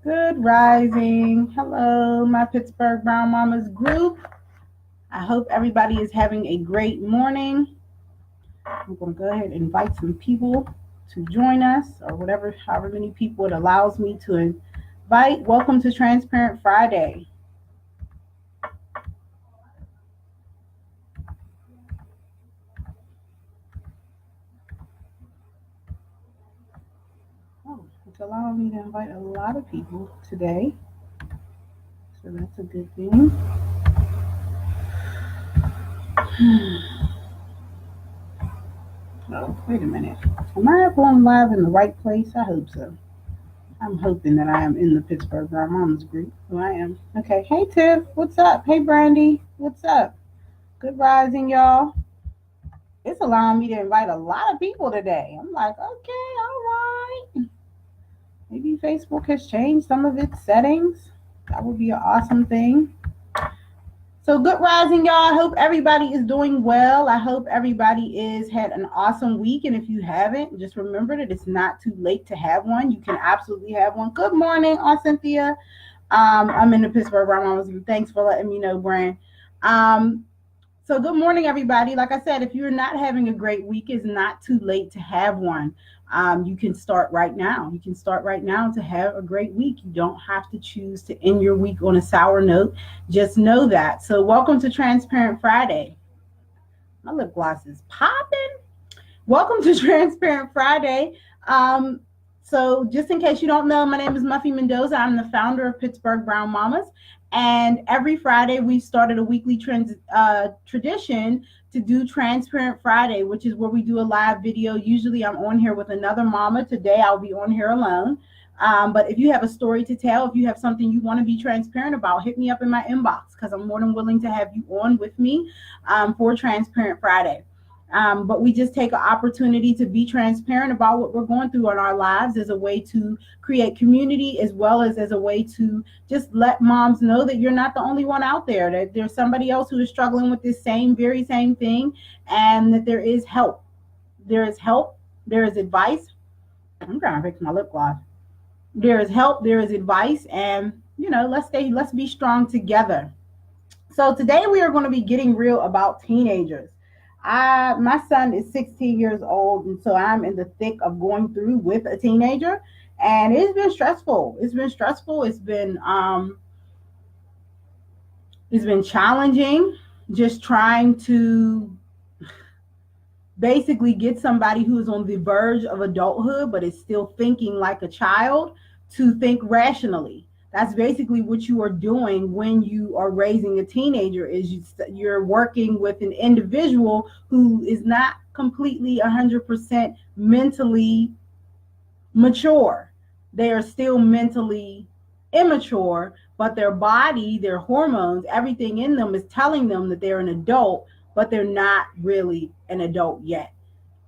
Good rising. Hello, my Pittsburgh Brown Mamas group. I hope everybody is having a great morning. I'm going to go ahead and invite some people to join us, or however many people it allows me to invite. Welcome to Transparent Friday. Oh, it's allowing me to invite a lot of people today, so that's a good thing. Oh, wait a minute. Am I going live in the right place? I hope so. I'm hoping that I am in the Pittsburgh Brown Mamas group. Oh, I am. Okay. Hey, Tiff. What's up? Hey, Brandy. What's up? Good rising, y'all. It's allowing me to invite a lot of people today. I'm like, okay, all right. Maybe Facebook has changed some of its settings. That would be an awesome thing. So good rising, y'all. I hope everybody is doing well. I hope everybody is had an awesome week. And if you haven't, just remember that it's not too late to have one. You can absolutely have one. Good morning, Aunt Cynthia. I'm in the Pittsburgh Brown Mamas. Thanks for letting me know, Brand. So good morning, everybody. Like I said, if you're not having a great week, it's not too late to have one. You can start right now. You can start right now to have a great week. You don't have to choose to end your week on a sour note. Just know that. So welcome to Transparent Friday. My lip gloss is popping. Welcome to Transparent Friday. So just in case you don't know, my name is Muffy Mendoza. I'm the founder of Pittsburgh Brown Mamas. And every Friday, we've started a weekly tradition to do Transparent Friday, which is where we do a live video. Usually I'm on here with another mama. Today I'll be on here alone. But if you have a story to tell, if you have something you want to be transparent about, hit me up in my inbox because I'm more than willing to have you on with me for Transparent Friday. But we just take an opportunity to be transparent about what we're going through in our lives as a way to create community, as well as a way to just let moms know that you're not the only one out there, that there's somebody else who is struggling with this very same thing, and that there is help. There is help. There is advice. I'm trying to fix my lip gloss. There is help. There is advice. And, let's be strong together. So today we are going to be getting real about teenagers. My son is 16 years old, and so I'm in the thick of going through with a teenager, and it's been stressful. It's been stressful. It's been challenging. Just trying to basically get somebody who is on the verge of adulthood but is still thinking like a child to think rationally. That's basically what you are doing when you are raising a teenager, is you're working with an individual who is not completely 100% mentally mature. They are still mentally immature, but their body, their hormones, everything in them is telling them that they're an adult, but they're not really an adult yet.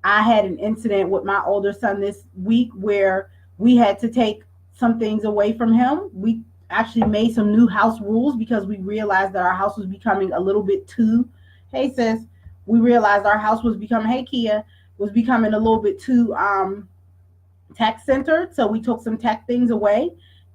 I had an incident with my older son this week where we had to take some things away from him. We actually made some new house rules because we realized that our house was becoming a little bit too, hey sis, we realized our house was becoming, hey Kia, was becoming a little bit too tech centered. So we took some tech things away,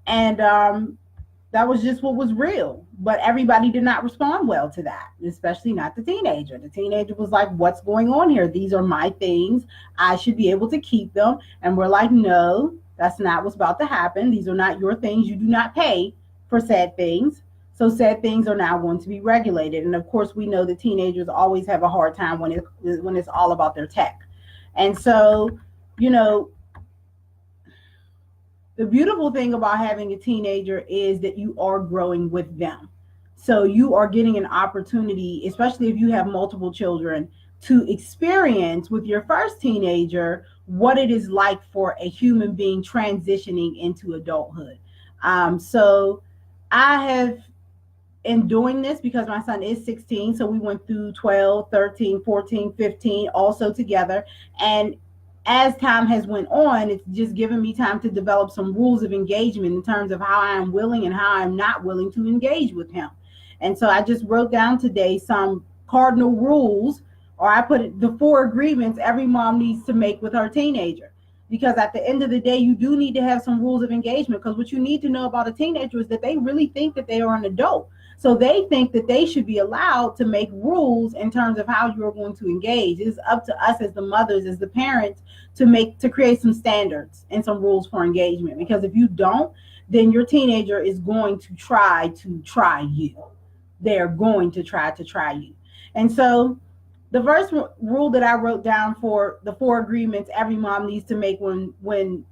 and that was just what was real. But everybody did not respond well to that, especially not the teenager. The teenager was like, what's going on here? These are my things. I should be able to keep them. And we're like, no, that's not what's about to happen. These are not your things. You do not pay for said things. So said things are now going to be regulated. And of course, we know that teenagers always have a hard time when it's all about their tech. And so, the beautiful thing about having a teenager is that you are growing with them. So you are getting an opportunity, especially if you have multiple children, to experience with your first teenager what it is like for a human being transitioning into adulthood. So I have, in doing this, because my son is 16, so we went through 12, 13, 14, 15 also together. And as time has went on, it's just given me time to develop some rules of engagement in terms of how I am willing and how I'm not willing to engage with him. And so I just wrote down today some cardinal rules, or I put it, the 4 agreements every mom needs to make with her teenager. because at the end of the day, you do need to have some rules of engagement, because what you need to know about a teenager is that they really think that they are an adult. So they think that they should be allowed to make rules in terms of how you're going to engage. It's up to us as the mothers, as the parents, to create some standards and some rules for engagement. Because if you don't, then your teenager is going to try you. They're going to try you. And so the first rule that I wrote down for the 4 agreements every mom needs to make when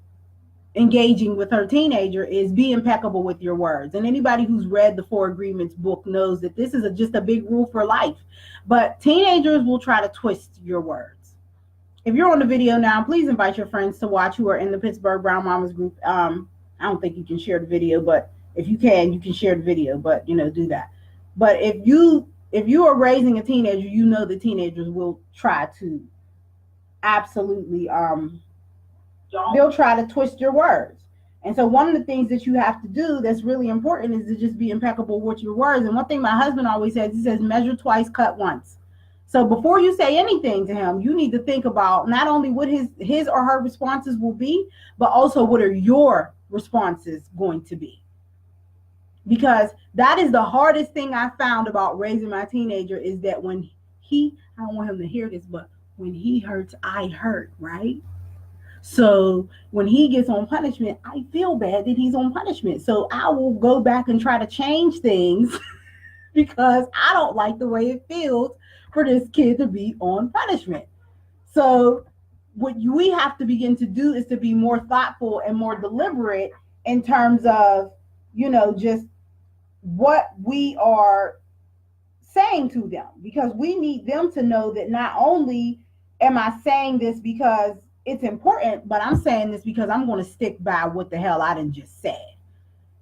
engaging with her teenager is be impeccable with your words. And anybody who's read the 4 agreements book knows that this is just a big rule for life. But teenagers will try to twist your words. If you're on the video now, please invite your friends to watch who are in the Pittsburgh Brown Mamas group. I don't think you can share the video, but if you can share the video, but do that. But if you are raising a teenager, the teenagers will try to absolutely they'll try to twist your words. And so one of the things that you have to do that's really important is to just be impeccable with your words. And one thing my husband always says, he says, measure twice, cut once. So before you say anything to him, you need to think about not only what his or her responses will be, but also what are your responses going to be. Because that is the hardest thing I found about raising my teenager, is that when I don't want him to hear this, but when he hurts, I hurt, right? So when he gets on punishment, I feel bad that he's on punishment. So I will go back and try to change things because I don't like the way it feels for this kid to be on punishment. So what we have to begin to do is to be more thoughtful and more deliberate in terms of, just what we are saying to them, because we need them to know that not only am I saying this because it's important, but I'm saying this because I'm going to stick by what the hell I done just said.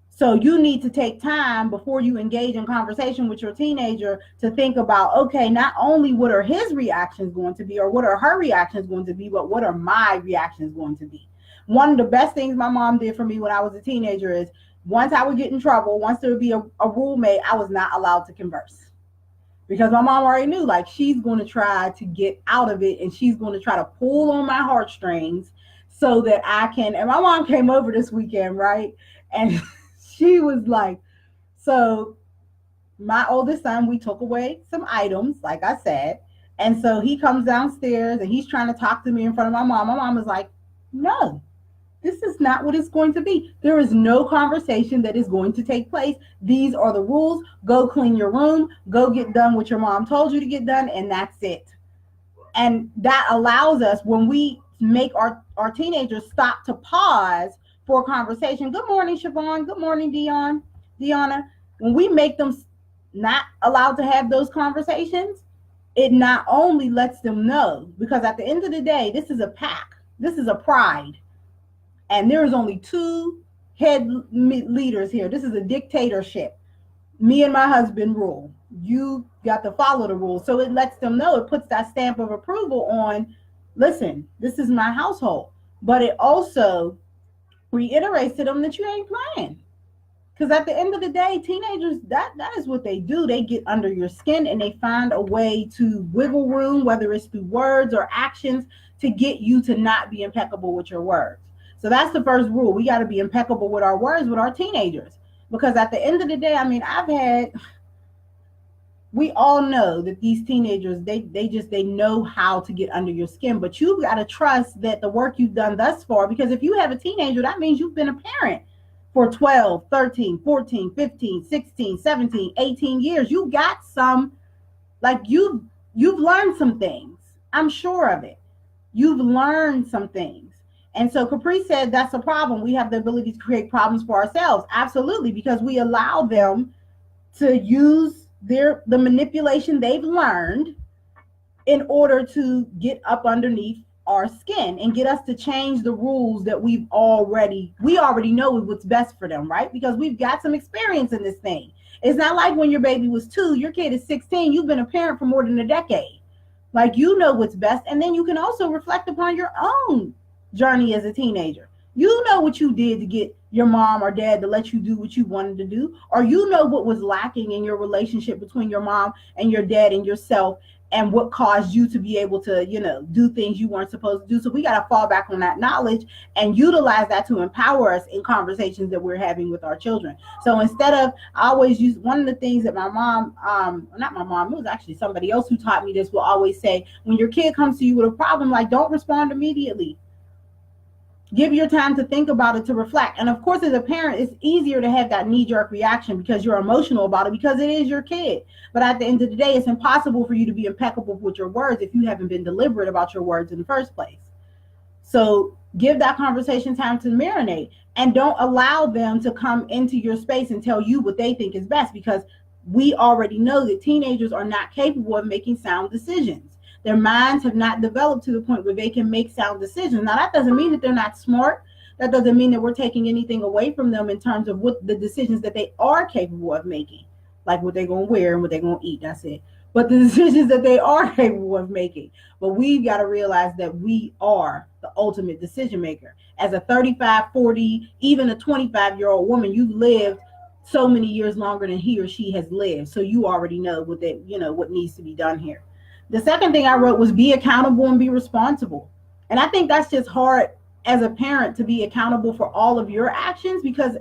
So you need to take time before you engage in conversation with your teenager to think about, okay, not only what are his reactions going to be or what are her reactions going to be, but what are my reactions going to be. One of the best things my mom did for me when I was a teenager is once I would get in trouble, once there would be a rule made, I was not allowed to converse. Because my mom already knew, like, she's going to try to get out of it and she's going to try to pull on my heartstrings so that I can. And my mom came over this weekend, right? And she was like, so my oldest son, we took away some items, like I said. And so he comes downstairs and he's trying to talk to me in front of my mom. My mom was like, no, this is not what it's going to be. There is no conversation that is going to take place. These are the rules. Go clean your room. Go get done what your mom told you to get done. And that's it. And that allows us, when we make our teenagers stop to pause for a conversation. Good morning, Siobhan. Good morning, Deanna. When we make them not allowed to have those conversations, it not only lets them know, because at the end of the day, this is a pack. This is a pride. And there is only 2 head leaders here. This is a dictatorship. Me and my husband rule. You got to follow the rules. So it lets them know, it puts that stamp of approval on, listen, this is my household. But it also reiterates to them that you ain't playing. Because at the end of the day, teenagers, that is what they do. They get under your skin and they find a way to wiggle room, whether it's through words or actions, to get you to not be impeccable with your words. So that's the first rule. We got to be impeccable with our words with our teenagers. Because at the end of the day, I mean, we all know that these teenagers, they know how to get under your skin. But you've got to trust that the work you've done thus far, because if you have a teenager, that means you've been a parent for 12, 13, 14, 15, 16, 17, 18 years. You got some, like you've learned some things. I'm sure of it. You've learned some things. And so Capri said that's a problem. We have the ability to create problems for ourselves. Absolutely, because we allow them to use the manipulation they've learned in order to get up underneath our skin and get us to change the rules that we already know what's best for them, right? Because we've got some experience in this thing. It's not like when your baby was 2, your kid is 16, you've been a parent for more than a decade. Like, you know what's best. And then you can also reflect upon your own journey as a teenager. You know what you did to get your mom or dad to let you do what you wanted to do, or you know what was lacking in your relationship between your mom and your dad and yourself and what caused you to be able to, do things you weren't supposed to do. So we got to fall back on that knowledge and utilize that to empower us in conversations that we're having with our children. So instead of, I always use one of the things that my mom, not my mom, it was actually somebody else who taught me this, will always say, when your kid comes to you with a problem, like, don't respond immediately. Give your time to think about it, to reflect. And of course, as a parent, it's easier to have that knee-jerk reaction because you're emotional about it, because it is your kid. But at the end of the day, it's impossible for you to be impeccable with your words if you haven't been deliberate about your words in the first place. So give that conversation time to marinate, and don't allow them to come into your space and tell you what they think is best, because we already know that teenagers are not capable of making sound decisions. Their minds have not developed to the point where they can make sound decisions. Now, that doesn't mean that they're not smart. That doesn't mean that we're taking anything away from them in terms of what the decisions that they are capable of making, like what they're going to wear and what they're going to eat. That's it. But the decisions that they are capable of making. But we've got to realize that we are the ultimate decision maker. As a 35, 40, even a 25-year-old woman, you've lived so many years longer than he or she has lived. So you already know what needs to be done here. The second thing I wrote was be accountable and be responsible. And I think that's just hard as a parent, to be accountable for all of your actions, because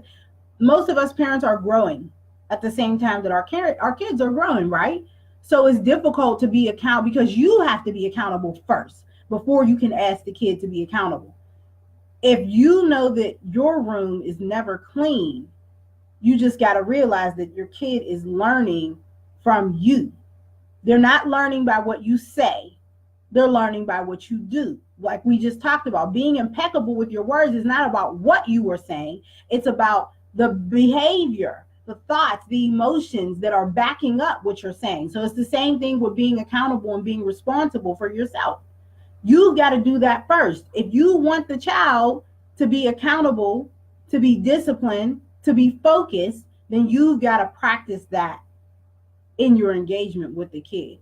most of us parents are growing at the same time that our kids are growing, right? So it's difficult to be accountable because you have to be accountable first before you can ask the kid to be accountable. If you know that your room is never clean, you just got to realize that your kid is learning from you. They're not learning by what you say. They're learning by what you do. Like we just talked about, being impeccable with your words is not about what you were saying. It's about the behavior, the thoughts, the emotions that are backing up what you're saying. So it's the same thing with being accountable and being responsible for yourself. You've got to do that first. If you want the child to be accountable, to be disciplined, to be focused, then you've got to practice that in your engagement with the kid.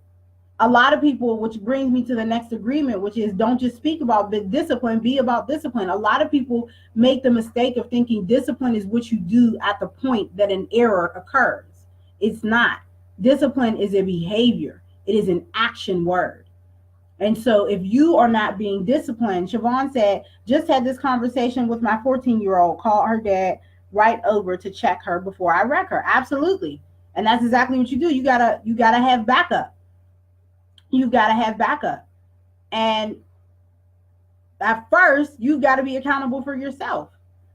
A lot of people, which brings me to the next agreement, which is don't just speak about discipline, be about discipline. A lot of people make the mistake of thinking discipline is what you do at the point that an error occurs. It's not. Discipline is a behavior. It is an action word. And so if you are not being disciplined, Siobhan said, just had this conversation with my 14-year-old, called her dad right over to check her before I wreck her. Absolutely. And that's exactly what you do. You gotta have backup. You've got to have backup. And at first, you've got to be accountable for yourself,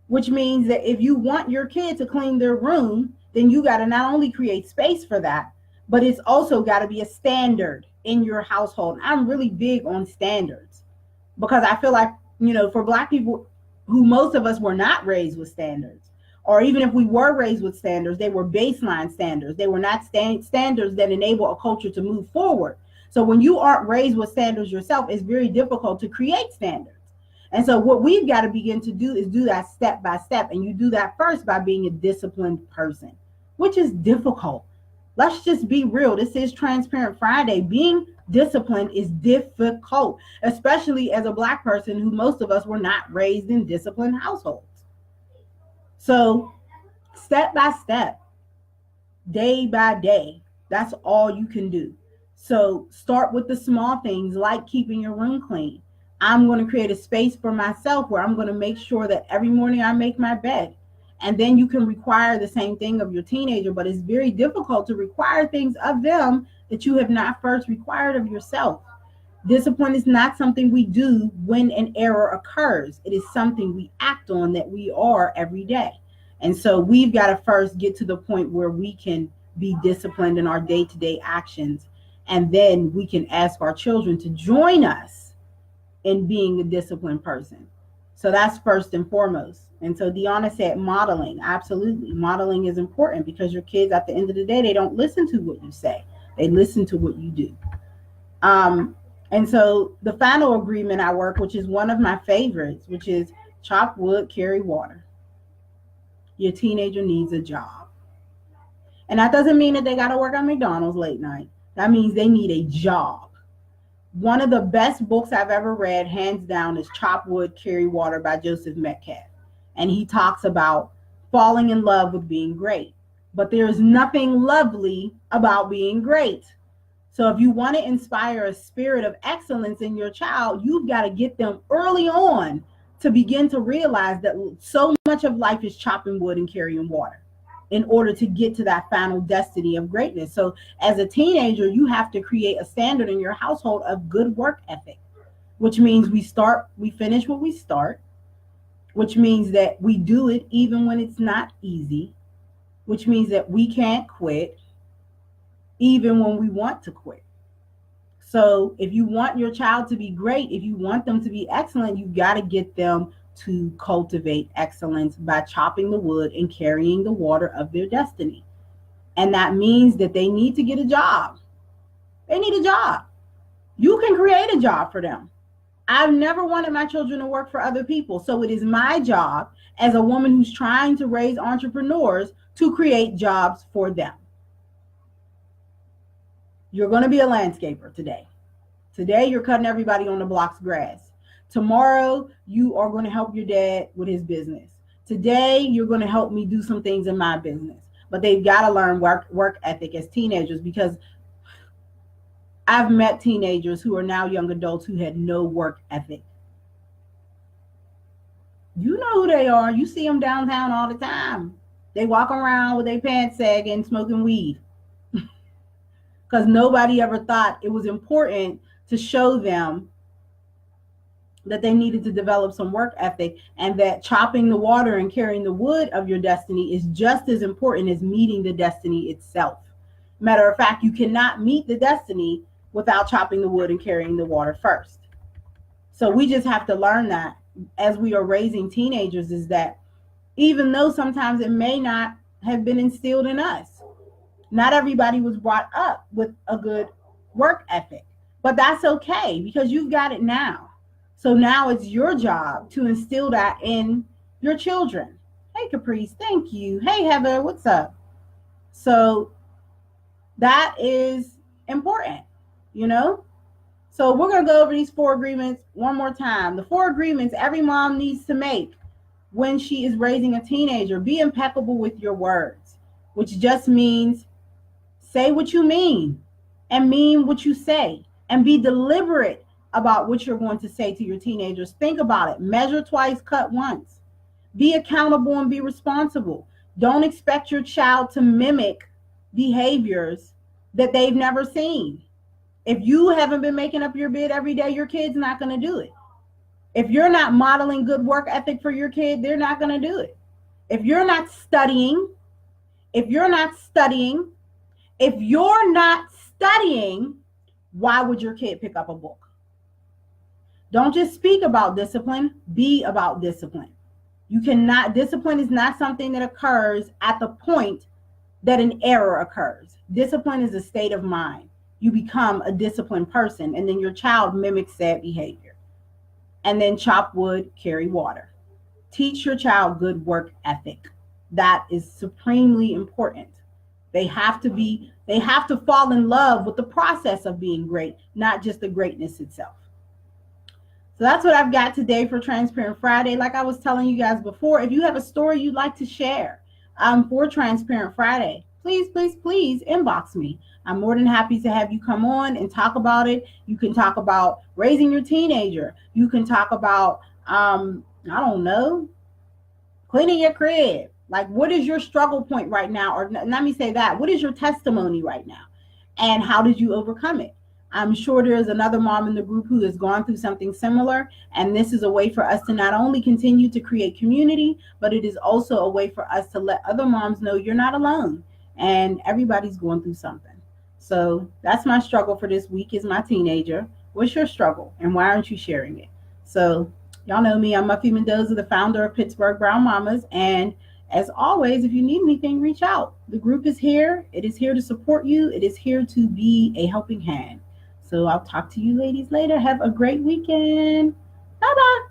which means that if you want your kid to clean their room, then you got to not only create space for that, but it's also got to be a standard in your household. I'm really big on standards because I feel like, for Black people who most of us were not raised with standards, or even if we were raised with standards, they were baseline standards. They were not standards that enable a culture to move forward. So when you aren't raised with standards yourself, it's very difficult to create standards. And so what we've got to begin to do is do that step by step. And you do that first by being a disciplined person, which is difficult. Let's just be real. This is Transparent Friday. Being disciplined is difficult, especially as a Black person who most of us were not raised in disciplined households. So step by step, day by day, that's all you can do. So start with the small things like keeping your room clean. I'm going to create a space for myself where I'm going to make sure that every morning I make my bed. And then you can require the same thing of your teenager, but it's very difficult to require things of them that you have not first required of yourself. Discipline is not something we do when an error occurs. It is something we act on, that we are every day. And so we've got to first get to the point where we can be disciplined in our day-to-day actions. And then we can ask our children to join us in being a disciplined person. So that's first and foremost. And so Deanna said modeling. Absolutely. Modeling is important because your kids, at the end of the day, they don't listen to what you say. They listen to what you do. And so the final agreement I work, which is one of my favorites, which is chop wood, carry water. Your teenager needs a job. And that doesn't mean that they got to work at McDonald's late night. That means they need a job. One of the best books I've ever read, hands down, is Chop Wood, Carry Water by Joseph Metcalf. And he talks about falling in love with being great. But there's nothing lovely about being great. So if you want to inspire a spirit of excellence in your child, you've got to get them early on to begin to realize that so much of life is chopping wood and carrying water in order to get to that final destiny of greatness. So as a teenager, you have to create a standard in your household of good work ethic, which means we finish what we start, which means that we do it even when it's not easy, which means that we can't quit even when we want to quit. So if you want your child to be great, if you want them to be excellent, you've got to get them to cultivate excellence by chopping the wood and carrying the water of their destiny. And that means that they need to get a job. They need a job. You can create a job for them. I've never wanted my children to work for other people. So it is my job as a woman who's trying to raise entrepreneurs to create jobs for them. You're going to be a landscaper today. Today, you're cutting everybody on the block's grass. Tomorrow, you are going to help your dad with his business. Today, you're going to help me do some things in my business. But they've got to learn work ethic as teenagers, because I've met teenagers who are now young adults who had no work ethic. You know who they are. You see them downtown all the time. They walk around with their pants sagging, smoking weed. Because nobody ever thought it was important to show them that they needed to develop some work ethic, and that chopping the water and carrying the wood of your destiny is just as important as meeting the destiny itself. Matter of fact, you cannot meet the destiny without chopping the wood and carrying the water first. So we just have to learn that as we are raising teenagers, is that even though sometimes it may not have been instilled in us, not everybody was brought up with a good work ethic, but that's okay because you've got it now. So now it's your job to instill that in your children. Hey, Caprice, thank you. Hey, Heather, what's up? So that is important, you know? So we're going to go over these 4 agreements one more time. The 4 agreements every mom needs to make when she is raising a teenager. Be impeccable with your words, which just means say what you mean and mean what you say, and be deliberate about what you're going to say to your teenagers. Think about it. Measure twice, cut once. Be accountable and be responsible. Don't expect your child to mimic behaviors that they've never seen. If you haven't been making up your bed every day, your kid's not going to do it. If you're not modeling good work ethic for your kid, they're not going to do it. If you're not studying, why would your kid pick up a book? Don't just speak about discipline, be about discipline. Discipline is not something that occurs at the point that an error occurs. Discipline is a state of mind. You become a disciplined person, and then your child mimics that behavior. And then chop wood, carry water. Teach your child good work ethic. That is supremely important. They have to fall in love with the process of being great, not just the greatness itself. So that's what I've got today for Transparent Friday. Like I was telling you guys before, if you have a story you'd like to share for Transparent Friday, please inbox me. I'm more than happy to have you come on and talk about it. You can talk about raising your teenager. You can talk about, cleaning your crib. Like, what is your struggle point right now? Or let me say that. What is your testimony right now? And how did you overcome it? I'm sure there's another mom in the group who has gone through something similar. And this is a way for us to not only continue to create community, but it is also a way for us to let other moms know you're not alone and everybody's going through something. So that's my struggle for this week, is my teenager. What's your struggle and why aren't you sharing it? So y'all know me, I'm Muffy Mendoza, the founder of Pittsburgh Brown Mamas. And as always, if you need anything, reach out. The group is here. It is here to support you. It is here to be a helping hand. So I'll talk to you ladies later. Have a great weekend. Bye-bye.